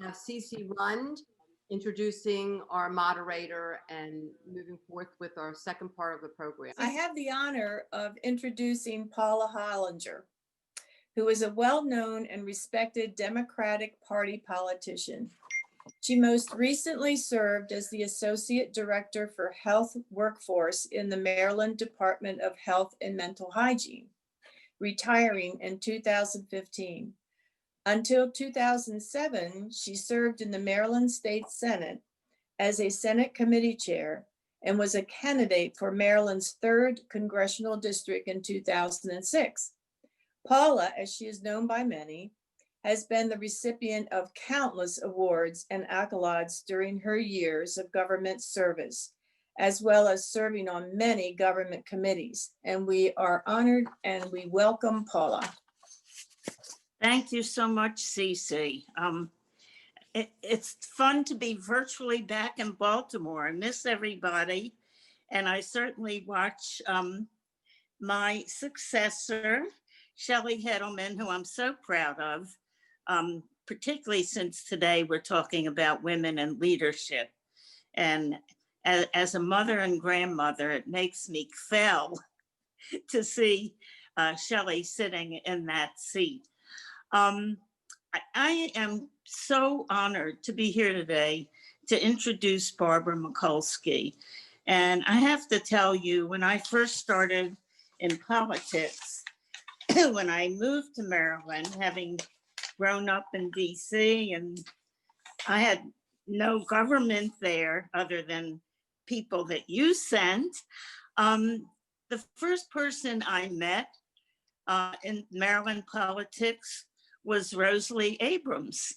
have Cece Rund introducing our moderator and moving forth with our second part of the program. I have the honor of introducing Paula Hollinger, who is a well-known and respected Democratic Party politician. She most recently served as the Associate Director for Health Workforce in the Maryland Department of Health and Mental Hygiene, retiring in 2015. Until 2007, she served in the Maryland State Senate as a Senate committee chair and was a candidate for Maryland's 3rd Congressional District in 2006. Paula, as she is known by many, has been the recipient of countless awards and accolades during her years of government service, as well as serving on many government committees. And we are honored and we welcome Paula. Thank you so much, Cece. It's fun to be virtually back in Baltimore. I miss everybody. And I certainly watch my successor, Shelley Heddleman, who I'm so proud of, particularly since today we're talking about women and leadership. And as a mother and grandmother, it makes me fell to see Shelley sitting in that seat. I am so honored to be here today to introduce Barbara Mikulski. And I have to tell you, when I first started in politics, when I moved to Maryland, having grown up in DC, and I had no government there other than people that you sent. The first person I met in Maryland politics was Rosalie Abrams.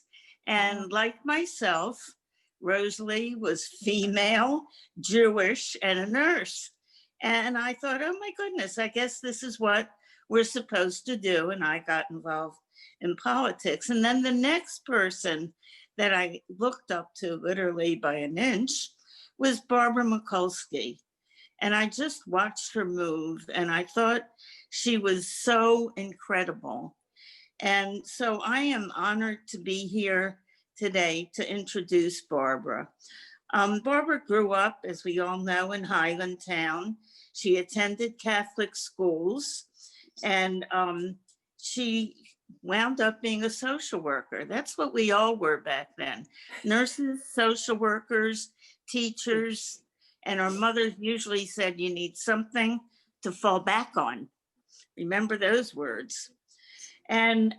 And like myself, Rosalie was female, Jewish, and a nurse. And I thought, oh my goodness, I guess this is what we're supposed to do. And I got involved in politics. And then the next person that I looked up to literally by an inch was Barbara Mikulski. And I just watched her move and I thought she was so incredible. And so I am honored to be here today to introduce Barbara. Barbara grew up, as we all know, in Highlandtown. She attended Catholic schools and she wound up being a social worker. That's what we all were back then. Nurses, social workers, teachers, and our mothers usually said you need something to fall back on. Remember those words. And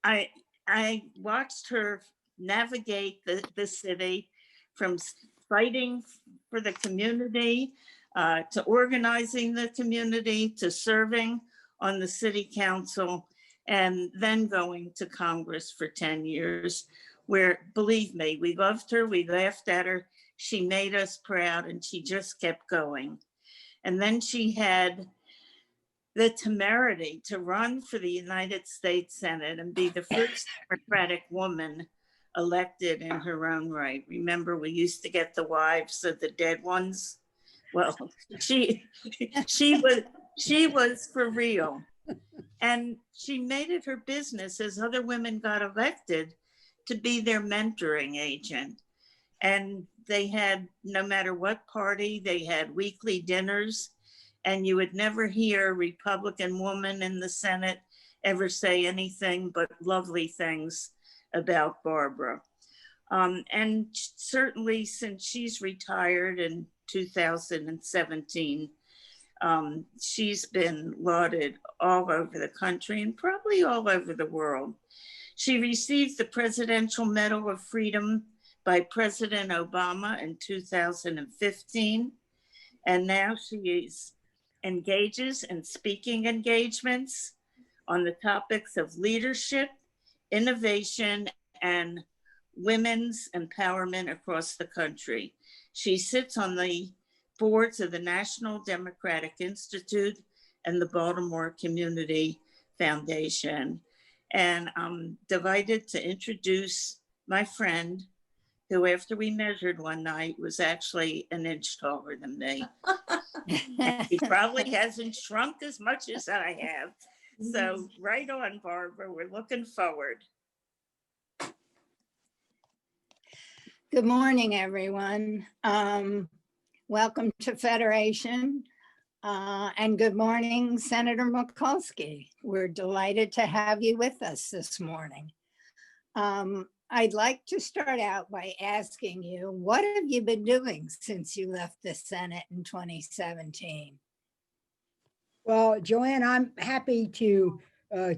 I watched her navigate the city from fighting for the community, to organizing the community, to serving on the city council, and then going to Congress for 10 years, where, believe me, we loved her, we laughed at her, she made us proud, and she just kept going. And then she had the temerity to run for the United States Senate and be the first Democratic woman elected in her own right. Remember, we used to get the wives of the dead ones. Well, she was for real. And she made it her business as other women got elected to be their mentoring agent. And they had, no matter what party, they had weekly dinners. And you would never hear a Republican woman in the Senate ever say anything but lovely things about Barbara. And certainly since she's retired in 2017, she's been lauded all over the country and probably all over the world. She received the Presidential Medal of Freedom by President Obama in 2015. And now she engages in speaking engagements on the topics of leadership, innovation, and women's empowerment across the country. She sits on the boards of the National Democratic Institute and the Baltimore Community Foundation. And I'm delighted to introduce my friend, who after we measured one night was actually an inch taller than me. And he probably hasn't shrunk as much as I have. So right on, Barbara, we're looking forward. Good morning, everyone. Welcome to Federation. And good morning, Senator Mikulski. We're delighted to have you with us this morning. I'd like to start out by asking you, what have you been doing since you left the Senate in 2017? Well, Joanne, I'm happy to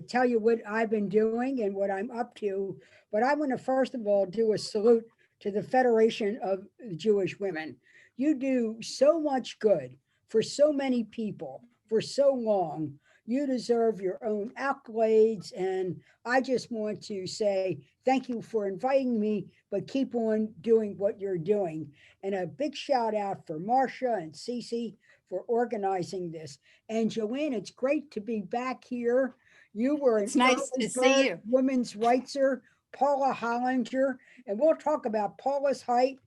tell you what I've been doing and what I'm up to. But I want to first of all do a salute to the Federation of Jewish Women. You do so much good for so many people for so long. You deserve your own accolades. And I just want to say thank you for inviting me, but keep on doing what you're doing. And a big shout out for Marcia and Cece for organizing this. And Joanne, it's great to be back here. You were an It's nice to see early you. bird women's rightser, Paula Hollinger, and we'll talk about Paula's height.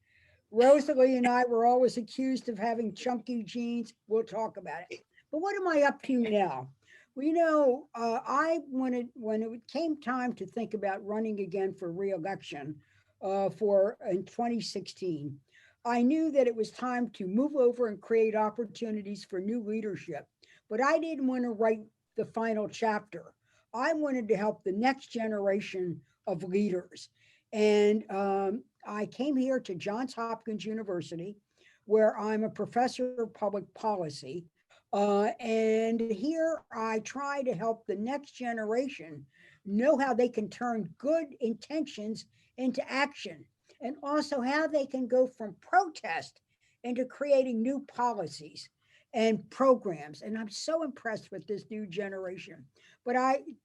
Rosalie and I were always accused of having chunky jeans. We'll talk about it. But what am I up to now? Well, you know, I wanted, when it came time to think about running again for reelection in 2016, I knew that it was time to move over and create opportunities for new leadership. But I didn't want to write the final chapter. I wanted to help the next generation of leaders. And I came here to Johns Hopkins University, where I'm a professor of public policy. And here I try to help the next generation know how they can turn good intentions into action, and also how they can go from protest into creating new policies and programs. And I'm so impressed with this new generation. But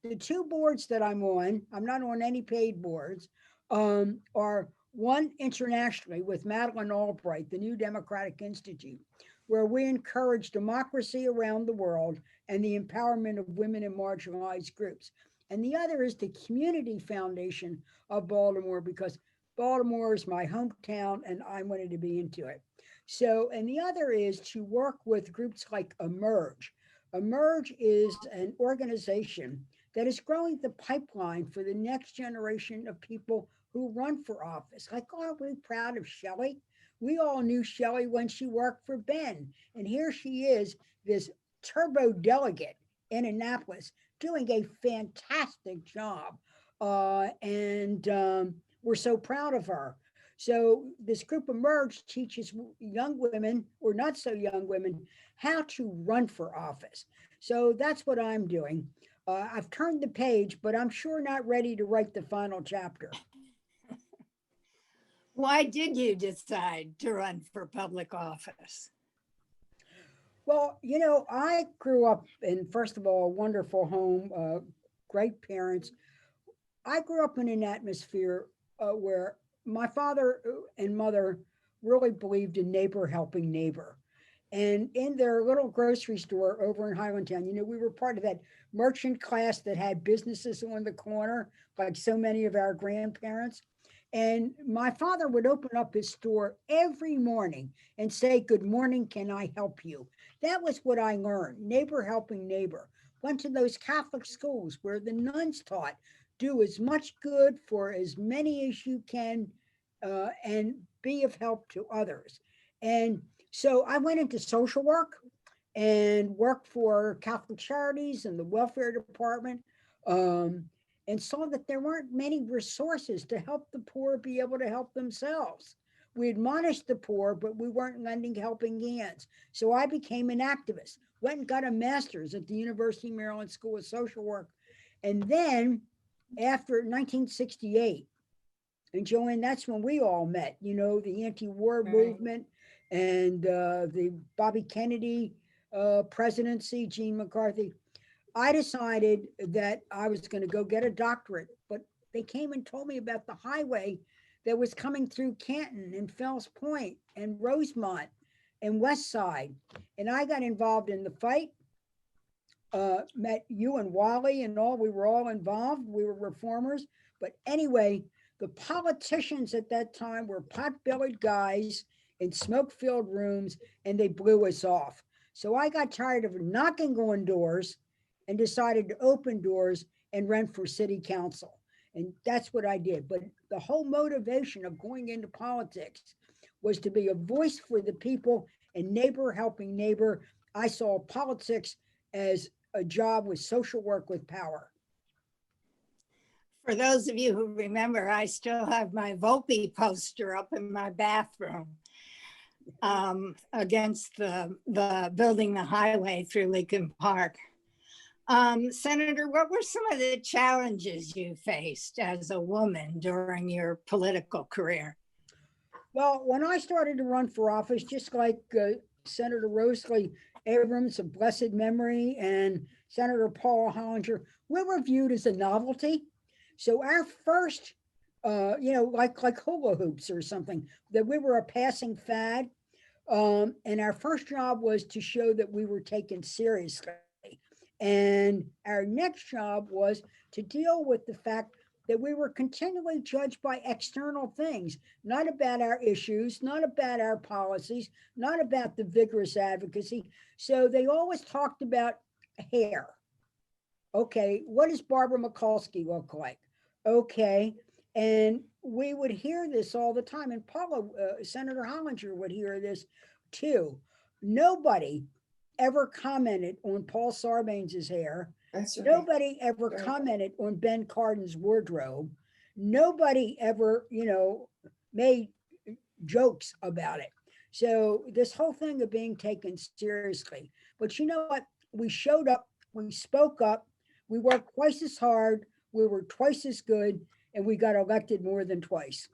the two boards that I'm not on any paid boards, are one internationally with Madeleine Albright, the New Democratic Institute, where we encourage democracy around the world and the empowerment of women and marginalized groups. And the other is the Community Foundation of Baltimore, because Baltimore is my hometown and I wanted to be into it. So, and the other is to work with groups like Emerge. Emerge is an organization that is growing the pipeline for the next generation of people who run for office. Like, aren't we proud of Shelley? We all knew Shelley when she worked for Ben. And here she is, this turbo delegate in Annapolis, doing a fantastic job. We're so proud of her. So this group Emerge teaches young women, or not so young women, how to run for office. So that's what I'm doing. I've turned the page, but I'm sure not ready to write the final chapter. Why did you decide to run for public office? Well, you know, I grew up in, first of all, a wonderful home, great parents. I grew up in an atmosphere where my father and mother really believed in neighbor helping neighbor. And in their little grocery store over in Highlandtown, you know, we were part of that merchant class that had businesses on the corner, like so many of our grandparents. And my father would open up his store every morning and say, "Good morning, can I help you?" That was what I learned, neighbor helping neighbor. Went to those Catholic schools where the nuns taught, do as much good for as many as you can and be of help to others. And so I went into social work and worked for Catholic Charities and the welfare department, and saw that there weren't many resources to help the poor be able to help themselves. We admonished the poor, but we weren't lending helping hands. So I became an activist, went and got a master's at the University of Maryland School of Social Work. And then after 1968, and Joanne, that's when we all met, you know, the anti-war movement and the Bobby Kennedy presidency, Gene McCarthy. I decided that I was going to go get a doctorate, but they came and told me about the highway that was coming through Canton and Fells Point and Rosemont and West Side. And I got involved in the fight, met you and Wally and all, we were all involved. We were reformers. But anyway, the politicians at that time were pot-bellied guys in smoke-filled rooms, and they blew us off. So I got tired of knocking on doors and decided to open doors and run for city council. And that's what I did. But the whole motivation of going into politics was to be a voice for the people and neighbor helping neighbor. I saw politics as a job with social work with power. For those of you who remember, I still have my Volpe poster up in my bathroom against the building the highway through Lincoln Park. Senator, what were some of the challenges you faced as a woman during your political career? Well, when I started to run for office, just like Senator Rosalie Abrams of blessed memory and Senator Paula Hollinger, we were viewed as a novelty. So our first, like hula hoops or something, that we were a passing fad. And our first job was to show that we were taken seriously. And our next job was to deal with the fact that we were continually judged by external things, not about our issues, not about our policies, not about the vigorous advocacy. So they always talked about hair. Okay, what does Barbara Mikulski look like? Okay, and we would hear this all the time. And Senator Hollinger would hear this too. Nobody ever commented on Paul Sarbanes's hair. That's right. Nobody ever Right. commented on Ben Cardin's wardrobe. Nobody ever, made jokes about it. So this whole thing of being taken seriously. But you know what? We showed up, we spoke up, we worked twice as hard, we were twice as good, and we got elected more than twice.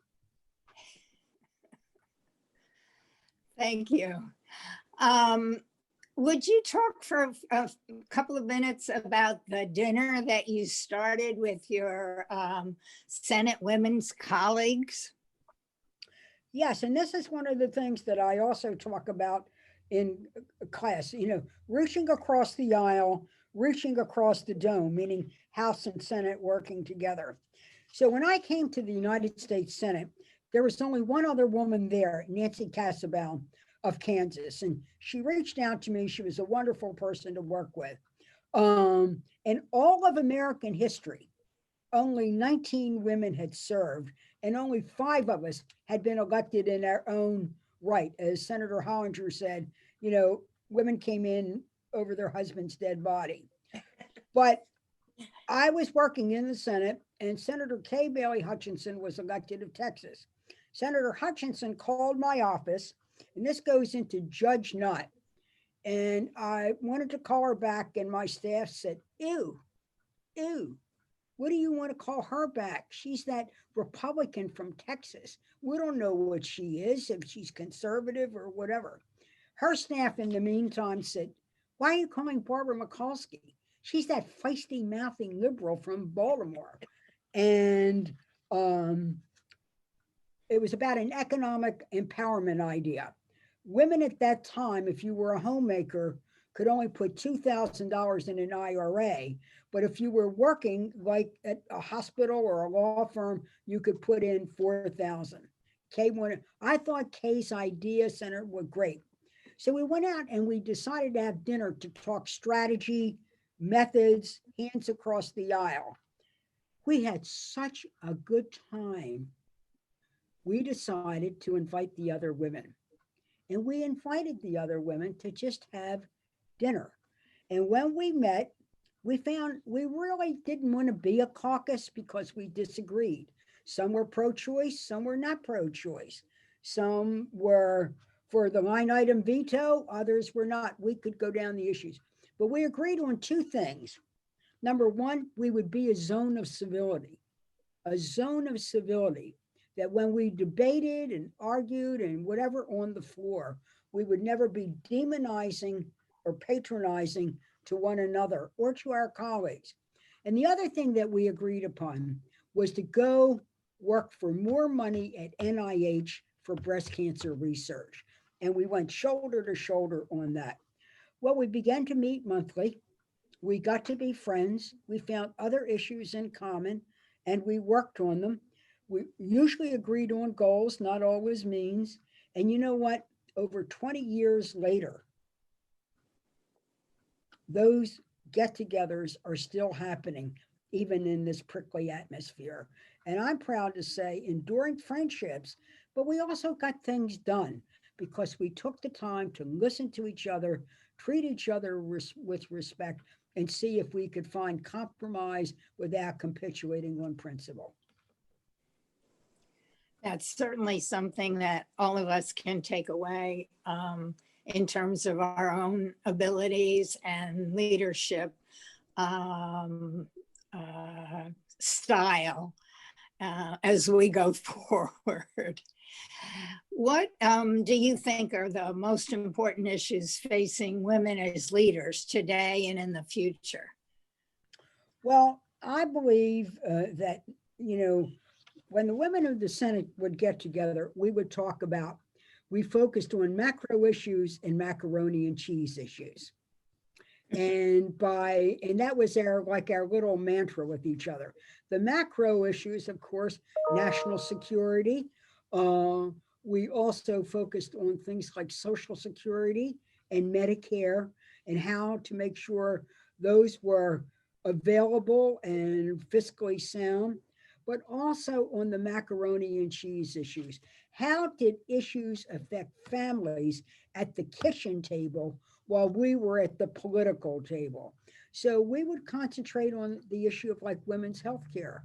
Thank you. Would you talk for a couple of minutes about the dinner that you started with your Senate women's colleagues? Yes, and this is one of the things that I also talk about in class, reaching across the aisle, reaching across the dome, meaning House and Senate working together. So when I came to the United States Senate, there was only one other woman there, Nancy Casabell of Kansas. And she reached out to me. She was a wonderful person to work with. In all of American history, only 19 women had served, and only 5 of us had been elected in our own right. As Senator Hollinger said, women came in over their husband's dead body. But I was working in the Senate, and Senator Kay Bailey Hutchinson was elected of Texas. Senator Hutchinson called my office, and this goes into Judge Nutt. And I wanted to call her back, and my staff said, ew, what do you want to call her back? She's that Republican from Texas. We don't know what she is, if she's conservative or whatever. Her staff in the meantime said, why are you calling Barbara Mikulski? She's that feisty mouthing liberal from Baltimore. And it was about an economic empowerment idea. Women at that time, if you were a homemaker, could only put $2,000 in an IRA. But if you were working like at a hospital or a law firm, you could put in $4,000. I thought Kay's idea, Senator, was great. So we went out and we decided to have dinner to talk strategy, methods, hands across the aisle. We had such a good time. We decided to invite the other women. And we invited the other women to just have dinner. And when we met, we found we really didn't want to be a caucus because we disagreed. Some were pro-choice, some were not pro-choice. Some were for the line item veto, others were not. We could go down the issues. But we agreed on 2 things. Number one, we would be a zone of civility. A zone of civility that when we debated and argued and whatever on the floor, we would never be demonizing or patronizing to one another or to our colleagues. And the other thing that we agreed upon was to go work for more money at NIH for breast cancer research. And we went shoulder to shoulder on that. Well, we began to meet monthly. We got to be friends. We found other issues in common and we worked on them. We usually agreed on goals, not always means. And you know what? Over 20 years later, those get-togethers are still happening. even in this prickly atmosphere. And I'm proud to say enduring friendships, but we also got things done because we took the time to listen to each other, treat each other with respect, and see if we could find compromise without capitulating on principle. That's certainly something that all of us can take away in terms of our own abilities and leadership style as we go forward. What do you think are the most important issues facing women as leaders today and in the future? Well, I believe that, when the women of the Senate would get together, we would talk about, we focused on macro issues and macaroni and cheese issues. And that was our little mantra with each other. The macro issues, of course, national security. We also focused on things like Social Security and Medicare and how to make sure those were available and fiscally sound, but also on the macaroni and cheese issues. How did issues affect families at the kitchen table while we were at the political table? So we would concentrate on the issue of like women's health care.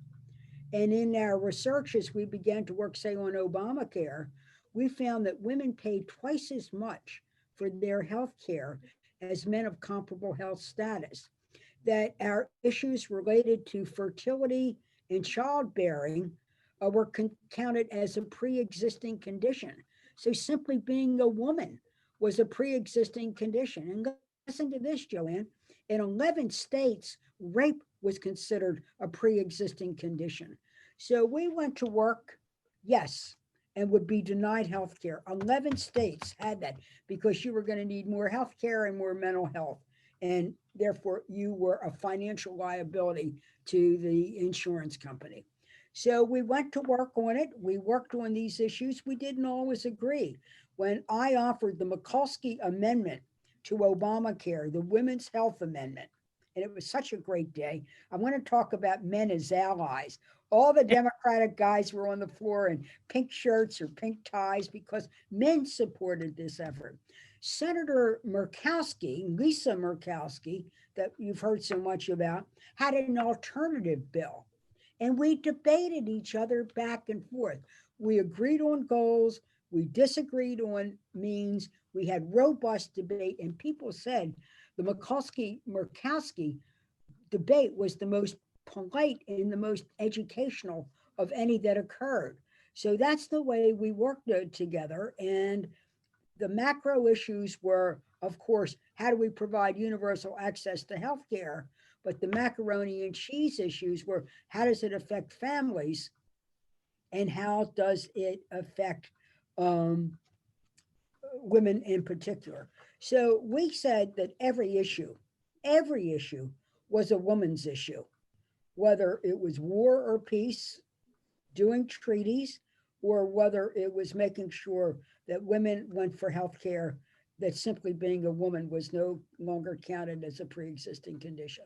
And in our researches, we began to work, say, on Obamacare. We found that women paid twice as much for their health care as men of comparable health status. That our issues related to fertility and childbearing were counted as a pre-existing condition. So simply being a woman was a pre-existing condition. And listen to this, Joanne, in 11 states, rape was considered a pre-existing condition. So we went to work, yes, and would be denied health care. 11 states had that because you were going to need more health care and more mental health. And therefore, you were a financial liability to the insurance company. So we went to work on it. We worked on these issues. We didn't always agree. When I offered the Mikulski Amendment to Obamacare, the Women's Health Amendment, and it was such a great day. I want to talk about men as allies. All the Democratic guys were on the floor in pink shirts or pink ties because men supported this effort. Senator Murkowski, Lisa Murkowski, that you've heard so much about, had an alternative bill. And we debated each other back and forth. We agreed on goals. We disagreed on means. We had robust debate. And people said the Murkowski debate was the most polite and the most educational of any that occurred. So that's the way we worked together. And the macro issues were, of course, how do we provide universal access to healthcare? But the macaroni and cheese issues were, how does it affect families? And how does it affect women in particular? So we said that every issue was a woman's issue, whether it was war or peace, doing treaties, or whether it was making sure that women went for health care, that simply being a woman was no longer counted as a pre-existing condition.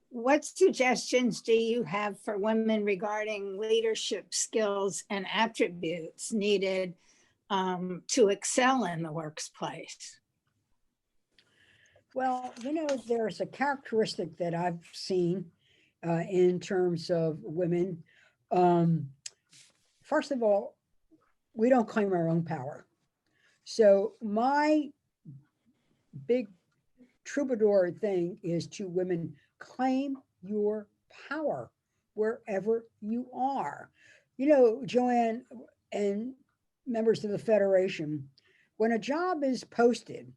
What suggestions do you have for women regarding leadership skills and attributes needed to excel in the workplace? Well, there's a characteristic that I've seen in terms of women. First of all, we don't claim our own power. So my big troubadour thing is to women: claim your power wherever you are. Joanne and members of the Federation, when a job is posted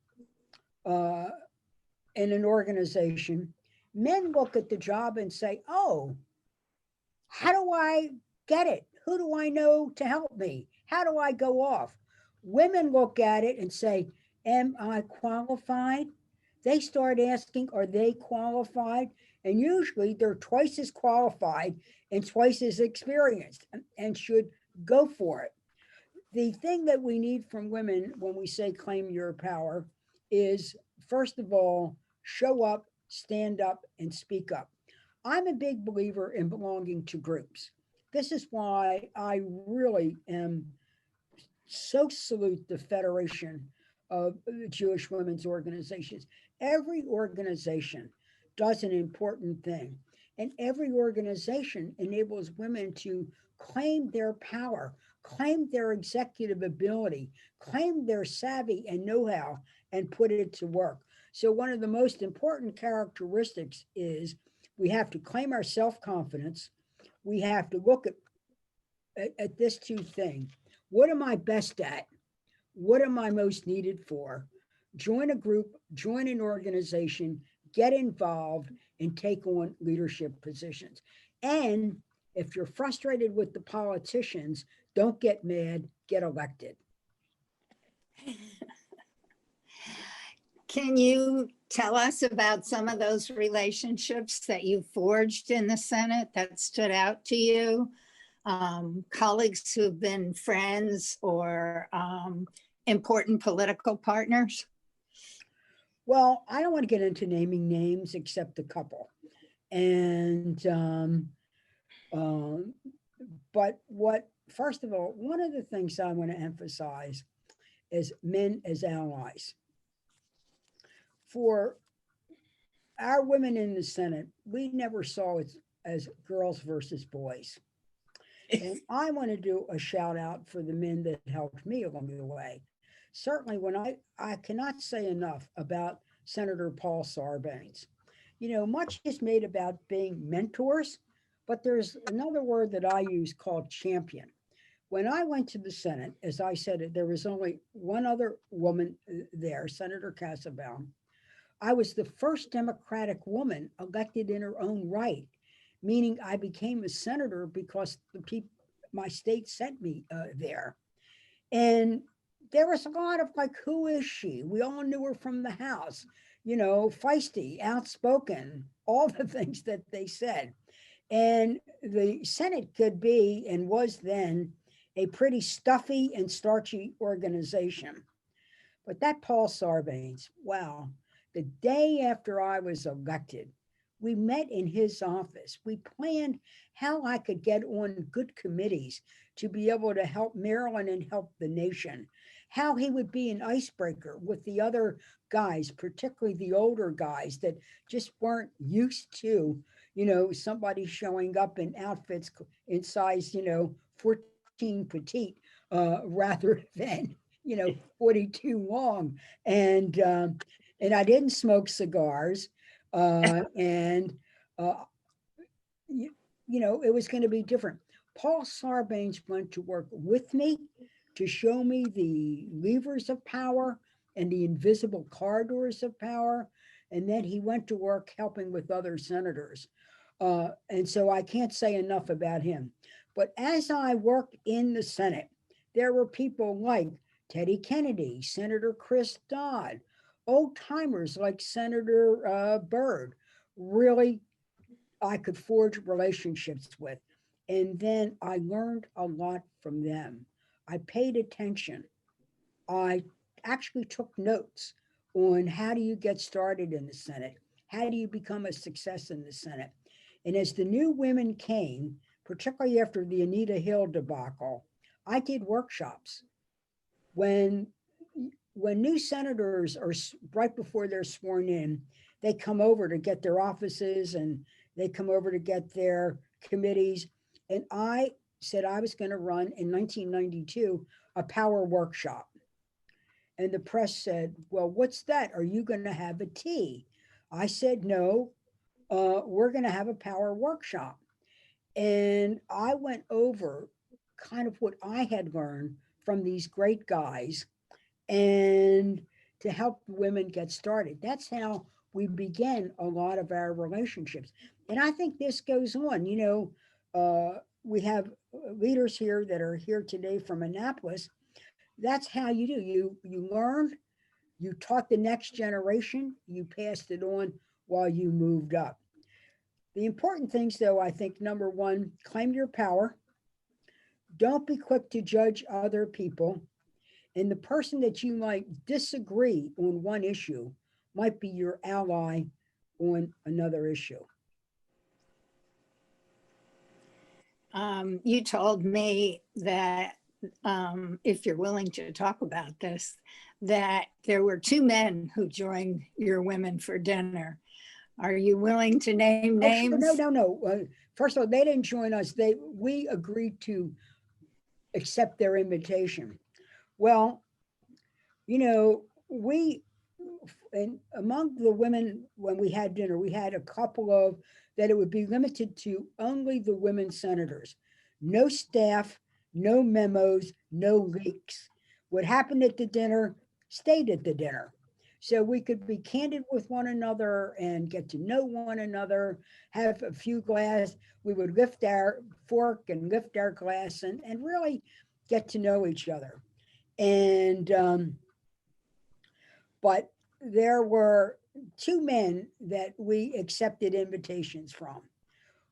in an organization, men look at the job and say, oh, how do I get it? Who do I know to help me? How do I go off? Women look at it and say, am I qualified? They start asking, are they qualified? And usually they're twice as qualified and twice as experienced and should go for it. The thing that we need from women when we say claim your power is, first of all, show up, stand up, and speak up. I'm a big believer in belonging to groups. This is why I really am so salute the Federation of Jewish Women's Organizations. Every organization does an important thing, and every organization enables women to claim their power, claim their executive ability, claim their savvy and know how, and put it to work. So, one of the most important characteristics is we have to claim our self confidence. We have to look at this two things. What am I best at? What am I most needed for? Join a group, join an organization, get involved, and take on leadership positions. And if you're frustrated with the politicians, don't get mad, get elected. Can you tell us about some of those relationships that you forged in the Senate that stood out to you? Colleagues who've been friends or important political partners? Well, I don't want to get into naming names except a couple. And, but first of all, one of the things I want to emphasize is men as allies. For our women in the Senate, we never saw it as girls versus boys. And I want to do a shout out for the men that helped me along the way. Certainly, when I cannot say enough about Senator Paul Sarbanes. You know, much is made about being mentors, but there's another word that I use called champion. When I went to the Senate, as I said, there was only one other woman there, Senator Casabon. I was the first Democratic woman elected in her own right, meaning I became a senator because the people, my state sent me there. And there was a lot of like, who is she? We all knew her from the House, you know, feisty, outspoken, all the things that they said. And the Senate could be and was then a pretty stuffy and starchy organization. But that Paul Sarbanes, wow, the day after I was elected, we met in his office. We planned how I could get on good committees to be able to help Maryland and help the nation, how he would be an icebreaker with the other guys, particularly the older guys that just weren't used to, you know, somebody showing up in outfits in size, you know, 14 petite, rather than, you know, 42 long. And I didn't smoke cigars. And you, you know, it was going to be different. Paul Sarbanes went to work with me to show me the levers of power and the invisible corridors of power. And then he went to work helping with other senators. And so I can't say enough about him. But as I worked in the Senate, there were people like Teddy Kennedy, Senator Chris Dodd, old timers like Senator Byrd, really I could forge relationships with. And then I learned a lot from them. I paid attention. I actually took notes on how do you get started in the Senate? How do you become a success in the Senate? And as the new women came, particularly after the Anita Hill debacle, I did workshops. When new senators are right before they're sworn in, they come over to get their offices and they come over to get their committees. And I said I was going to run in 1992 a power workshop. And the press said, well, what's that? Are you going to have a tea? I said, no, we're going to have a power workshop. And I went over kind of what I had learned from these great guys and to help women get started. That's how we began a lot of our relationships. And I think this goes on. You know, we have leaders here that are here today from Annapolis. That's how you do. You learned, you taught the next generation, you passed it on while you moved up. The important things, though, I think, number one, claim your power. Don't be quick to judge other people. And the person that you might disagree on one issue might be your ally on another issue. You told me that if you're willing to talk about this, that there were 2 men who joined your women for dinner. Are you willing to name Oh, sure. names? No. First of all, they didn't join us. We agreed to accept their invitation. Well, you know, and among the women, when we had dinner, we had a couple of that it would be limited to only the women senators. No staff, no memos, no leaks. What happened at the dinner stayed at the dinner. So we could be candid with one another and get to know one another, have a few glass. We would lift our fork and lift our glass and really get to know each other. And but there were 2 men that we accepted invitations from.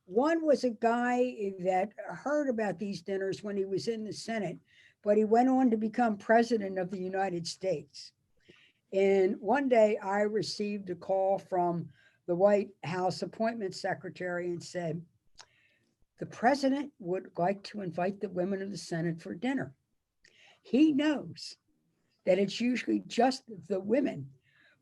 One was a guy that heard about these dinners when he was in the Senate, but he went on to become president of the United States. And one day I received a call from the White House appointment secretary and said, the president would like to invite the women of the Senate for dinner. He knows that it's usually just the women,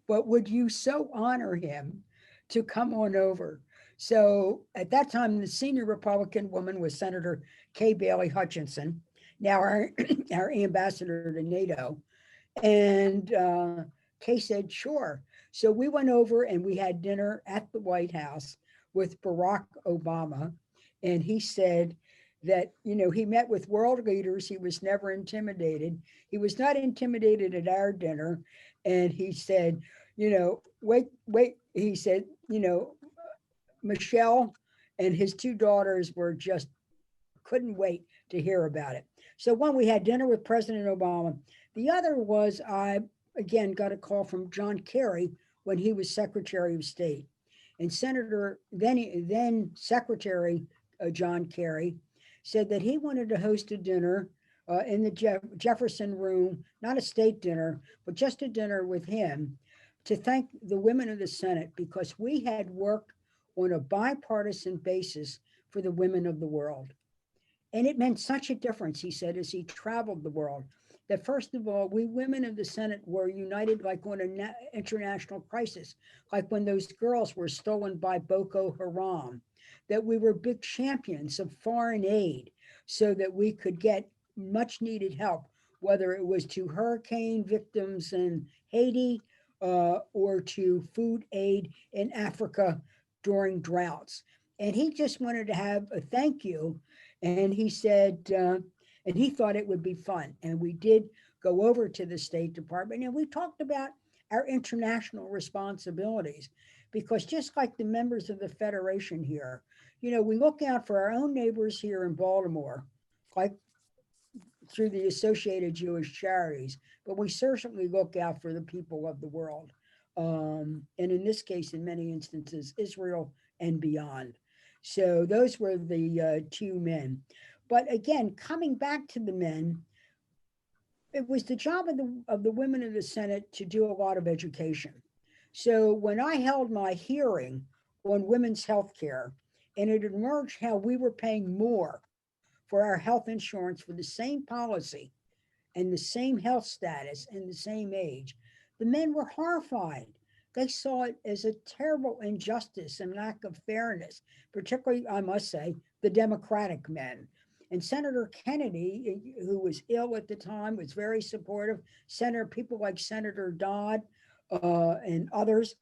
but would you so honor him to come on over? So at that time, the senior Republican woman was Senator Kay Bailey Hutchinson, now our, our ambassador to NATO. And Kay said, sure. So we went over and we had dinner at the White House with Barack Obama. And he said that, you know, he met with world leaders. He was never intimidated. He was not intimidated at our dinner. And he said, you know, wait, he said, you know, Michelle and his 2 daughters were just couldn't wait to hear about it. So one, we had dinner with President Obama. The other was, I again got a call from John Kerry when he was Secretary of State. And then Secretary John Kerry said that he wanted to host a dinner in the Jefferson Room, not a state dinner, but just a dinner with him to thank the women of the Senate because we had worked on a bipartisan basis for the women of the world. And it meant such a difference, he said, as he traveled the world, that first of all, we women of the Senate were united like on an international crisis, like when those girls were stolen by Boko Haram, that we were big champions of foreign aid so that we could get much needed help, whether it was to hurricane victims in Haiti or to food aid in Africa during droughts. And he just wanted to have a thank you. And he said, and he thought it would be fun. And we did go over to the State Department and we talked about our international responsibilities because just like the members of the Federation here, you know, we look out for our own neighbors here in Baltimore, like through the Associated Jewish Charities, but we certainly look out for the people of the world. And in this case, in many instances, Israel and beyond. So those were the 2 men. But again, coming back to the men, it was the job of the women of the Senate to do a lot of education. So when I held my hearing on women's health care, and it emerged how we were paying more for our health insurance for the same policy and the same health status and the same age, the men were horrified. They saw it as a terrible injustice and lack of fairness, particularly, I must say, the Democratic men. And Senator Kennedy, who was ill at the time, was very supportive. People like Senator Dodd and others.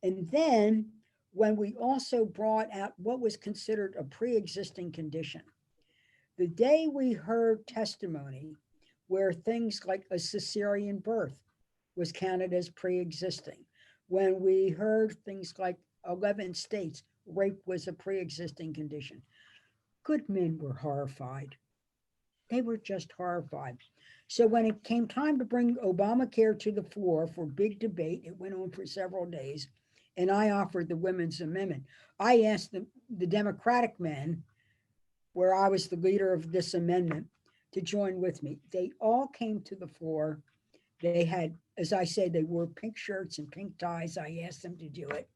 And then when we also brought out what was considered a pre-existing condition, the day we heard testimony where things like a cesarean birth was counted as pre-existing, when we heard things like 11 states, rape was a pre-existing condition, good men were horrified. They were just horrified. So when it came time to bring Obamacare to the floor for big debate, it went on for several days, and I offered the women's amendment. I asked the Democratic men, where I was the leader of this amendment, to join with me. They all came to the floor. They had, as I said, they wore pink shirts and pink ties. I asked them to do it.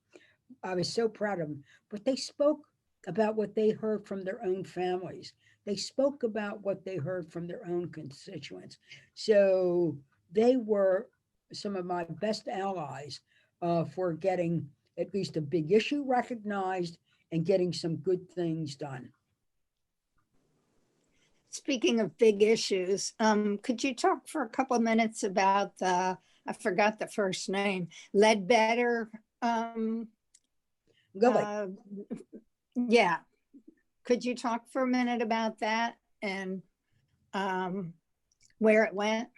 I was so proud of them. But they spoke about what they heard from their own families. They spoke about what they heard from their own constituents. So they were some of my best allies for getting at least a big issue recognized and getting some good things done. Speaking of big issues, could you talk for a couple of minutes about I forgot the first name, Ledbetter? Lily, Yeah. Could you talk for a minute about that and where it went?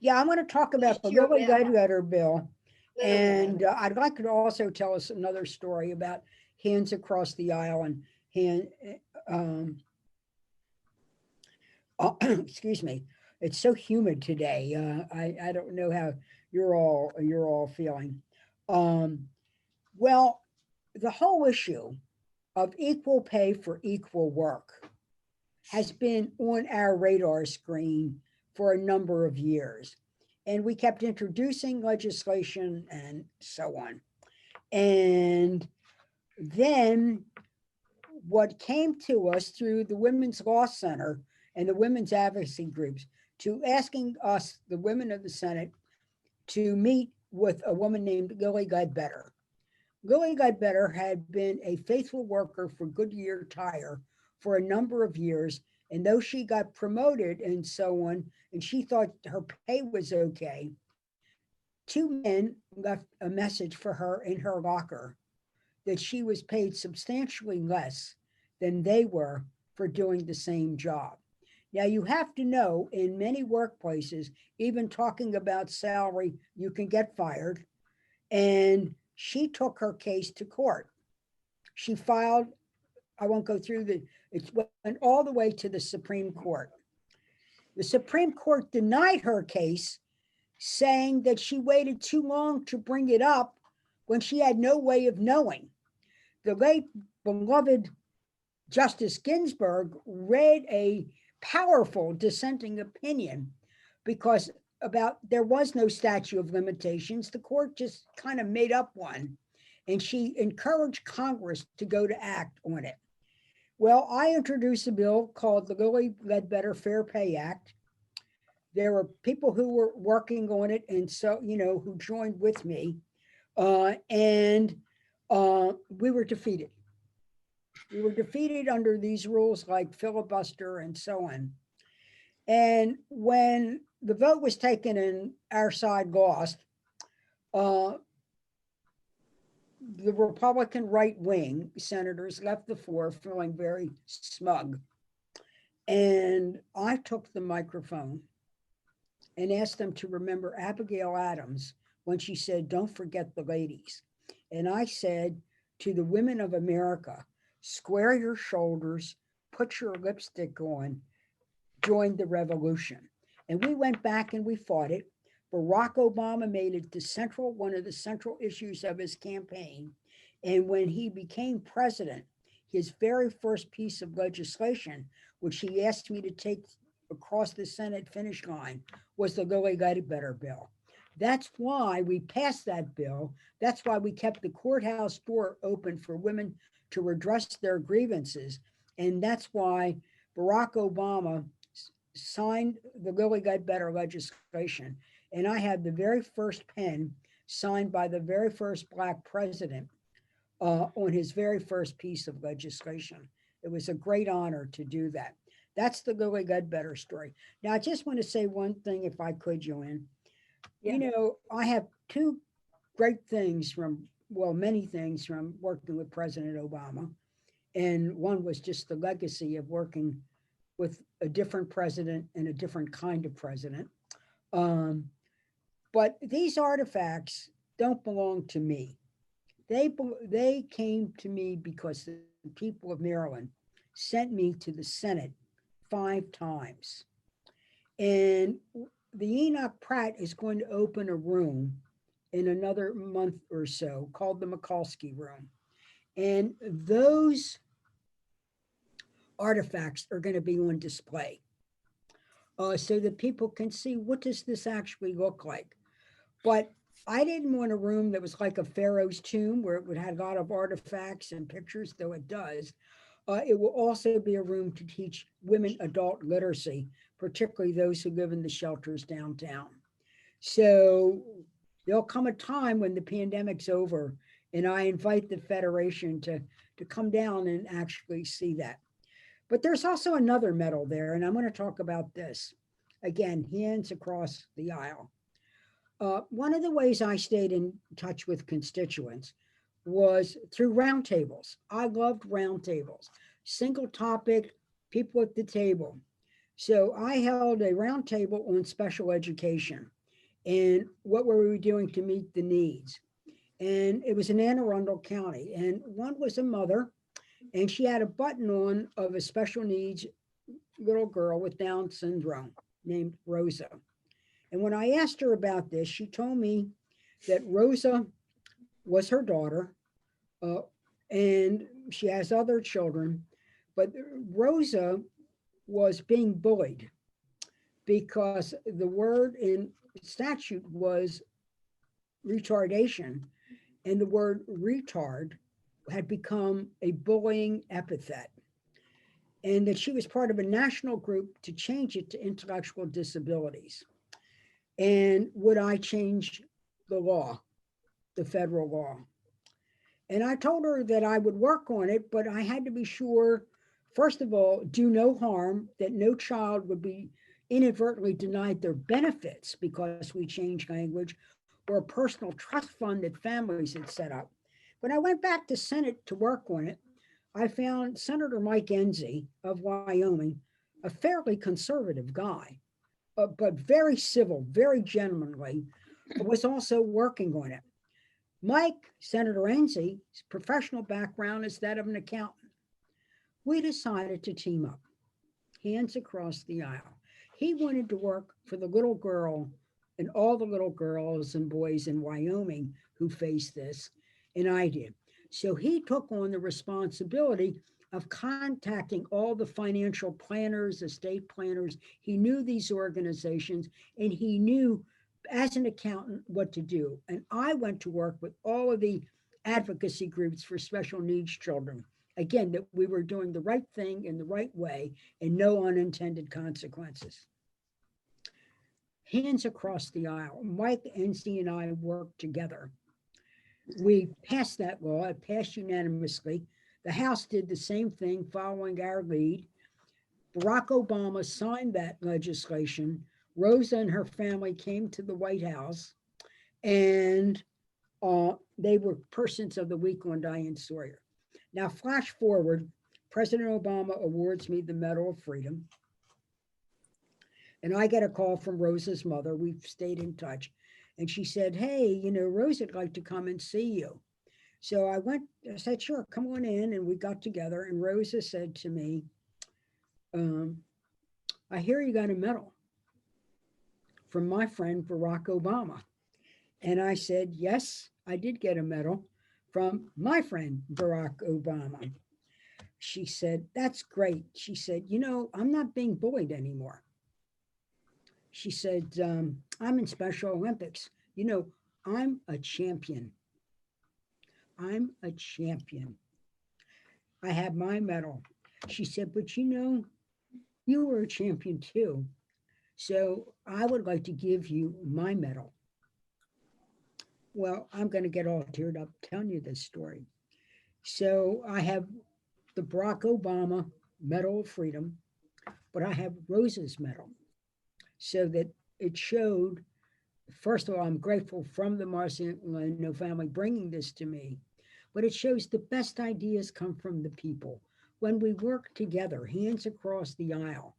yeah, I want to talk about the Your Lily bill. Ledbetter bill. Lily And I'd like to also tell us another story about hands across the aisle and excuse me, it's so humid today. I don't know how you're all feeling. Well, the whole issue of equal pay for equal work has been on our radar screen for a number of years. And we kept introducing legislation and so on. And then what came to us through the Women's Law Center and the women's advocacy groups to asking us, the women of the Senate, to meet with a woman named Lily Ledbetter. Lily Ledbetter had been a faithful worker for Goodyear Tire for a number of years. And though she got promoted and so on, and she thought her pay was okay, two men left a message for her in her locker that she was paid substantially less than they were for doing the same job. Now, you have to know in many workplaces, even talking about salary, you can get fired. And she took her case to court. She filed, I won't go through it went all the way to the Supreme Court. The Supreme Court denied her case, saying that she waited too long to bring it up when she had no way of knowing. The late beloved Justice Ginsburg read a powerful dissenting opinion because there was no statute of limitations. The court just kind of made up one, and she encouraged Congress to go to act on it. Well, I introduced a bill called the Lily Ledbetter Fair Pay Act. There were people who were working on it, and so, who joined with me, and we were defeated. We were defeated under these rules like filibuster and so on. And when the vote was taken and our side lost, the Republican right wing senators left the floor feeling very smug. And I took the microphone and asked them to remember Abigail Adams when she said, "Don't forget the ladies." And I said to the women of America, square your shoulders, put your lipstick on, join the revolution. And we went back and we fought it. Barack Obama made it one of the central issues of his campaign. And when he became president, his very first piece of legislation, which he asked me to take across the Senate finish line, was the Lily Ledbetter bill. That's why we passed that bill. That's why we kept the courthouse door open for women to redress their grievances. And that's why Barack Obama signed the Lily Ledbetter legislation. And I had the very first pen signed by the very first Black president on his very first piece of legislation. It was a great honor to do that. That's the Lily Ledbetter story. Now, I just want to say one thing, if I could, Joanne. Yeah. I have two great things many things from working with President Obama. And one was just the legacy of working with a different president and a different kind of president. But these artifacts don't belong to me. They came to me because the people of Maryland sent me to the Senate 5 times. And the Enoch Pratt is going to open a room in another month or so called the Mikulski Room. And those artifacts are going to be on display. so that people can see what does this actually look like. But I didn't want a room that was like a pharaoh's tomb where it would have a lot of artifacts and pictures, though it does. It will also be a room to teach women adult literacy, particularly those who live in the shelters downtown. So there'll come a time when the pandemic's over, and I invite the Federation to come down and actually see that. But there's also another medal there, and I'm going to talk about this. Again, hands across the aisle. One of the ways I stayed in touch with constituents was through roundtables. I loved roundtables, single topic, people at the table. So I held a roundtable on special education and what were we doing to meet the needs. And it was in Anne Arundel County. And one was a mother, and she had a button on of a special needs little girl with Down syndrome named Rosa. And when I asked her about this, she told me that Rosa was her daughter, and she has other children, but Rosa was being bullied because the word in statute was retardation, and the word retard had become a bullying epithet, and that she was part of a national group to change it to intellectual disabilities. And would I change the law, the federal law? And I told her that I would work on it, but I had to be sure, first of all, do no harm, that no child would be inadvertently denied their benefits because we changed language, or a personal trust fund that families had set up. When I went back to Senate to work on it, I found Senator Mike Enzi of Wyoming, a fairly conservative guy, but very civil, very gentlemanly, was also working on it. Mike, Senator Enzi's professional background is that of an accountant. We decided to team up, hands across the aisle. He wanted to work for the little girl and all the little girls and boys in Wyoming who face this, and I did. So he took on the responsibility of contacting all the financial planners, estate planners. He knew these organizations, and he knew as an accountant what to do. And I went to work with all of the advocacy groups for special needs children. Again, that we were doing the right thing in the right way and no unintended consequences. Hands across the aisle. Mike Enzi and I worked together. We passed that law. It passed unanimously. The House did the same thing following our lead. Barack Obama signed that legislation. Rosa and her family came to the White House, and they were persons of the week on Diane Sawyer. Now, flash forward, President Obama awards me the Medal of Freedom. And I get a call from Rosa's mother. We've stayed in touch. And she said, hey, you know, Rosa'd like to come and see you. So I said, sure, come on in. And we got together. And Rosa said to me, I hear you got a medal from my friend Barack Obama. And I said, yes, I did get a medal from my friend Barack Obama. She said, that's great. She said, you know, I'm not being bullied anymore. She said, I'm in Special Olympics. You know, I'm a champion. I'm a champion. I have my medal. She said, but you know, you were a champion too. So I would like to give you my medal. Well, I'm going to get all teared up telling you this story. So I have the Barack Obama Medal of Freedom, but I have Rosa's medal, so that it showed, first of all, I'm grateful from the Marciano family bringing this to me, but it shows the best ideas come from the people. When we work together, hands across the aisle,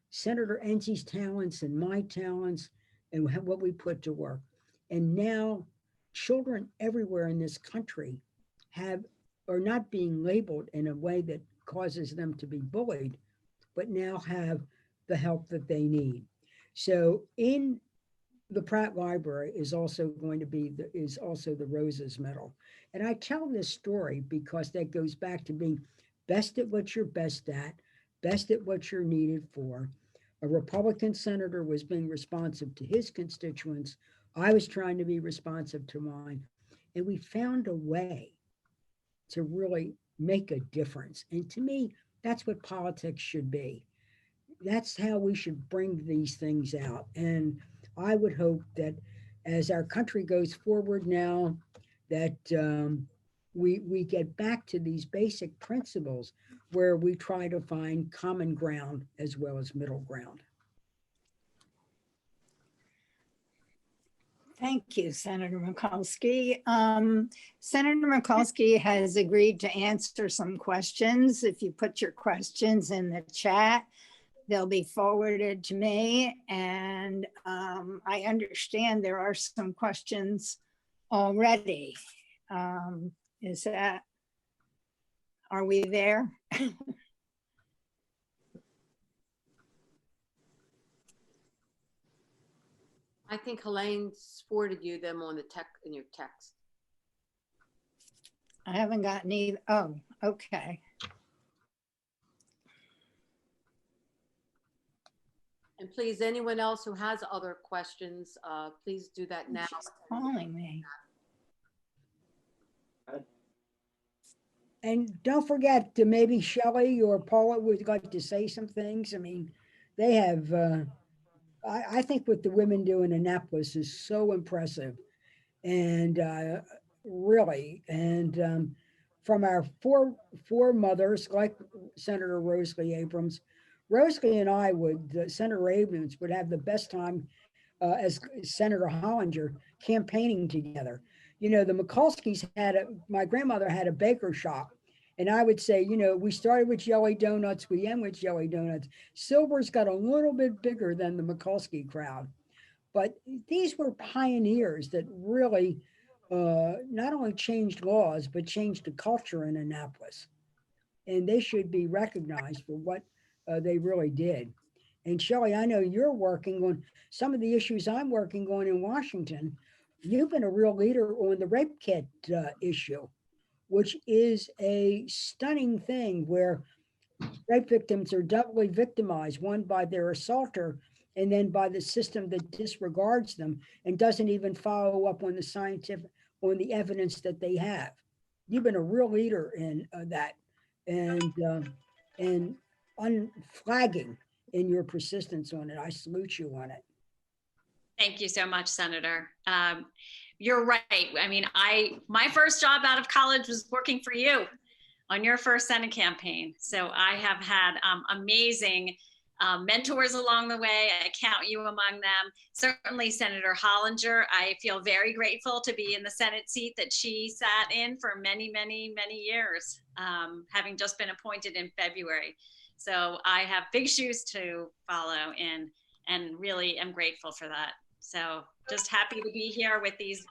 Senator Enzi's talents and my talents and what we put to work. And now children everywhere in this country are not being labeled in a way that causes them to be bullied, but now have the help that they need. So in the Pratt Library is also going to be the Roses Medal. And I tell this story because that goes back to being best at what you're best at what you're needed for, A Republican senator was being responsive to his constituents. I was trying to be responsive to mine. And we found a way to really make a difference. And to me, that's what politics should be. That's how we should bring these things out. And I would hope that as our country goes forward now, that we get back to these basic principles where we try to find common ground as well as middle ground. Thank you, Senator Mikulski. Senator Mikulski has agreed to answer some questions. If you put your questions in the chat, they'll be forwarded to me. And I understand there are some questions already. Are we there? I think Helene's forwarded you them on the in your text. I haven't gotten either. Oh, okay. And please, anyone else who has other questions, please do that now. She's calling me. And don't forget to maybe Shelley or Paula would like to say some things. I mean, they have, I think what the women do in Annapolis is so impressive. And really, and from our four mothers, like Senator Rosalie Abrams, Rosalie and I would, Senator Abrams would have the best time as Senator Hollinger campaigning together. You know, the Mikulskis my grandmother had a baker shop. And I would say, you know, we started with jelly donuts, we end with jelly donuts. Silver's got a little bit bigger than the Mikulski crowd. But these were pioneers that really not only changed laws, but changed the culture in Annapolis. And they should be recognized for what they really did. And Shelley, I know you're working on some of the issues I'm working on in Washington. You've been a real leader on the rape kit issue, which is a stunning thing where rape victims are doubly victimized, one by their assaulter and then by the system that disregards them and doesn't even follow up on the evidence that they have. You've been a real leader in that and unflagging in your persistence on it. I salute you on it. Thank you so much, Senator. You're right. I mean, my first job out of college was working for you on your first Senate campaign. So I have had amazing mentors along the way. I count you among them. Certainly Senator Hollinger. I feel very grateful to be in the Senate seat that she sat in for many, many, many years, having just been appointed in February. So I have big shoes to follow in and really am grateful for that. So just happy to be here with these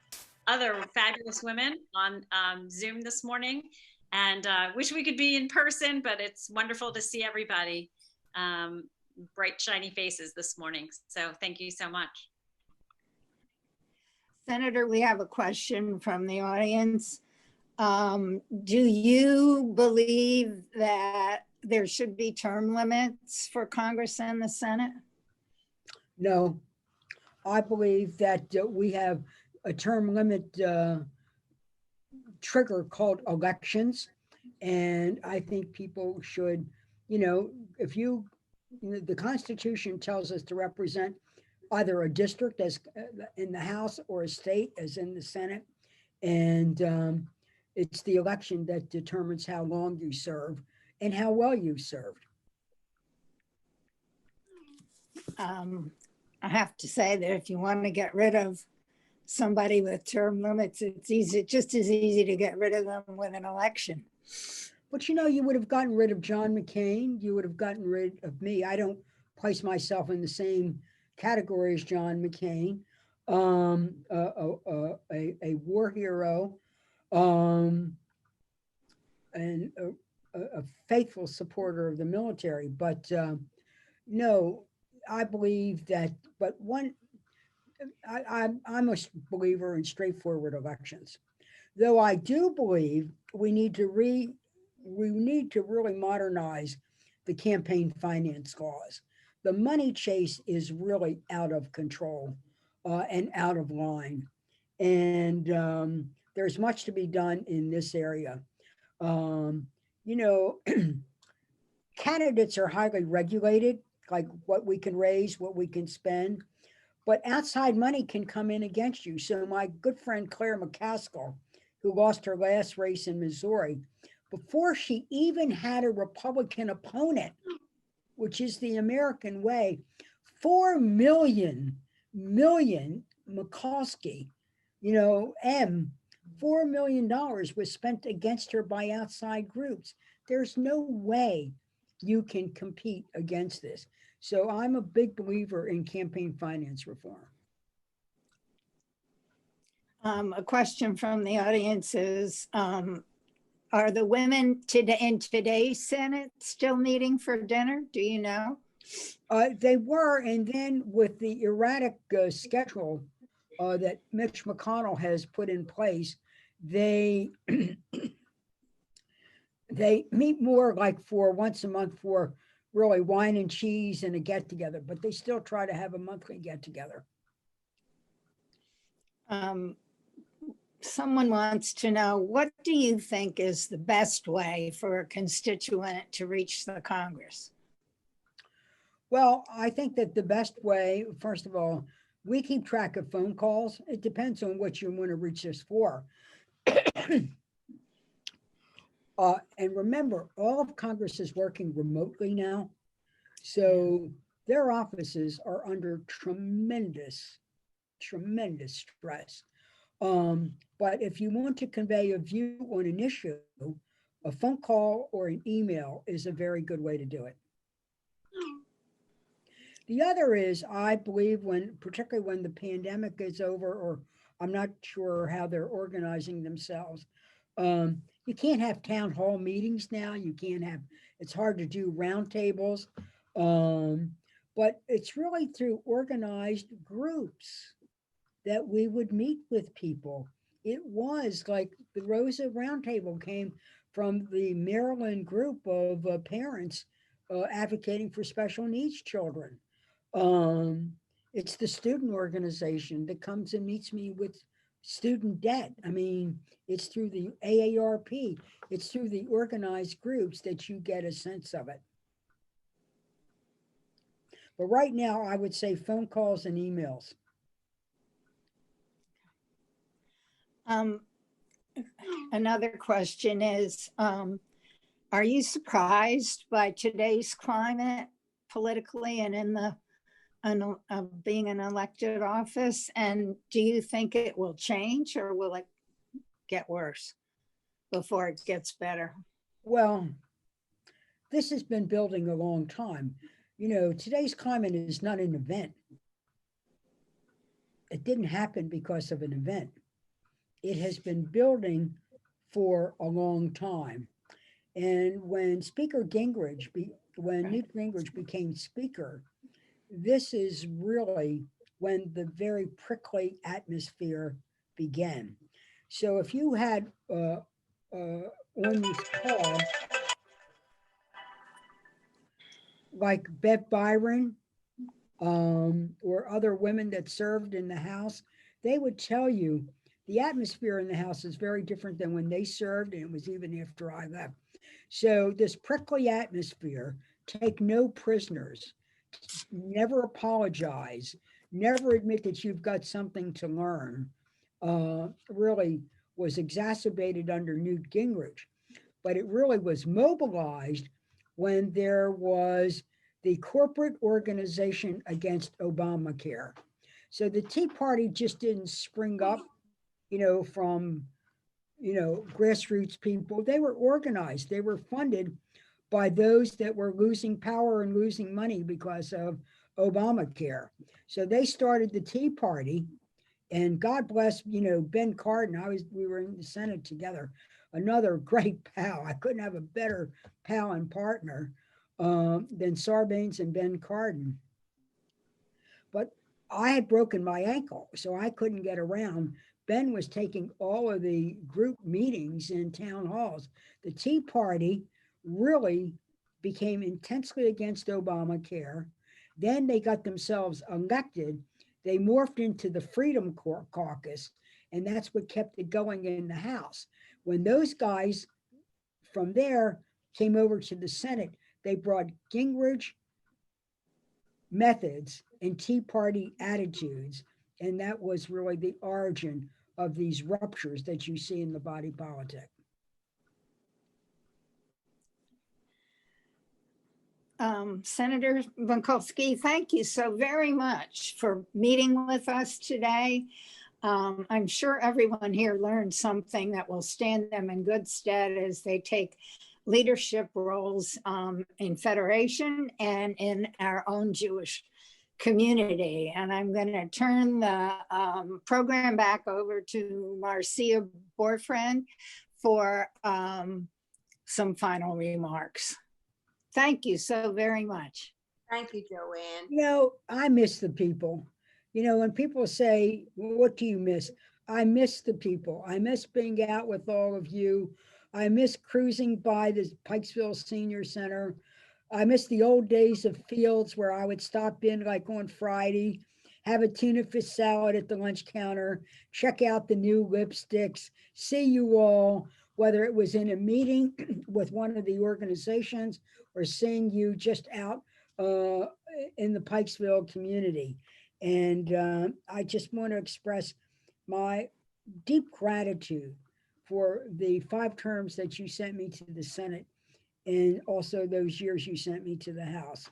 other fabulous women on Zoom this morning, and wish we could be in person, but it's wonderful to see everybody. Bright, shiny faces this morning. So thank you so much. Senator, we have a question from the audience. Do you believe that there should be term limits for Congress and the Senate? No, I believe that we have a term limit trigger called elections. And I think people should, you know, the Constitution tells us to represent either a district as in the House or a state as in the Senate. And it's the election that determines how long you serve and how well you served. I have to say that if you want to get rid of somebody with term limits, it's just as easy to get rid of them with an election. But you know, you would have gotten rid of John McCain. You would have gotten rid of me. I don't place myself in the same category as John McCain, a war hero, and a faithful supporter of the military. But no, I believe that. But I'm a believer in straightforward elections. Though I do believe we need to really modernize the campaign finance laws the money chase is really out of control and out of line. And there's much to be done in this area. Um, you know, candidates are highly regulated, like what we can raise, what we can spend, but outside money can come in against you. So my good friend Claire McCaskill, who lost her last race in Missouri, before she even had a Republican opponent, which is the American way, 4 million Mikulski, $4 million was spent against her by outside groups. There's no way you can compete against this. So I'm a big believer in campaign finance reform. A question from the audience is, are the women in today's Senate still meeting for dinner? Do you know? They were, and then with the erratic schedule that Mitch McConnell has put in place, they they meet more like for once a month for really wine and cheese and a get together, but they still try to have a monthly get together. Someone wants to know, what do you think is the best way for a constituent to reach the Congress? Well, I think that the best way, first of all, we keep track of phone calls. It depends on what you want to reach us for. And remember, all of Congress is working remotely now. So their offices are under tremendous stress. But if you want to convey a view on an issue, a phone call or an email is a very good way to do it. The other is, I believe, particularly when the pandemic is over, or I'm not sure how they're organizing themselves, you can't have town hall meetings now. It's hard to do roundtables, but it's really through organized groups that we would meet with people. It was like the Rosa Roundtable came from the Maryland group of parents advocating for special needs children. It's the student organization that comes and meets me with student debt. I mean, it's through the AARP, it's through the organized groups that you get a sense of it. But right now, I would say phone calls and emails. Another question is, are you surprised by today's climate politically and in the being an elected office? And do you think it will change, or will it get worse before it gets better? Well, this has been building a long time. Today's climate is not an event. It didn't happen because of an event. It has been building for a long time. And when Newt Gingrich became speaker, this is really when the very prickly atmosphere began. So if you had on this call, like Bev Byron or other women that served in the House, they would tell you the atmosphere in the House is very different than when they served, and it was even after I left. So this prickly atmosphere, take no prisoners, never apologize, never admit that you've got something to learn, really was exacerbated under Newt Gingrich. But it really was mobilized when there was the corporate organization against Obamacare. So the Tea Party just didn't spring up, from, grassroots people. They were organized. They were funded by those that were losing power and losing money because of Obamacare. So they started the Tea Party, and God bless, Ben Cardin. We were in the Senate together. Another great pal. I couldn't have a better pal and partner than Sarbanes and Ben Cardin. But I had broken my ankle, so I couldn't get around. Ben was taking all of the group meetings in town halls. The Tea Party really became intensely against Obamacare. Then they got themselves elected. They morphed into the Freedom Caucus, and that's what kept it going in the House. When those guys from there came over to the Senate, they brought Gingrich methods and Tea Party attitudes, and that was really the origin of these ruptures that you see in the body politic. Senator Mikulski, thank you so very much for meeting with us today. I'm sure everyone here learned something that will stand them in good stead as they take leadership roles in Federation and in our own Jewish community. And I'm going to turn the program back over to Marcia Boyfriend for some final remarks. Thank you so very much. Thank you, Joanne. You know, I miss the people. You know, when people say, well, what do you miss? I miss the people. I miss being out with all of you. I miss cruising by the Pikesville Senior Center. I miss the old days of Fields where I would stop in like on Friday, have a tuna fish salad at the lunch counter, check out the new lipsticks, see you all, whether it was in a meeting with one of the organizations or seeing you just out in the Pikesville community. And I just want to express my deep gratitude for the 5 terms that you sent me to the Senate and also those years you sent me to the House.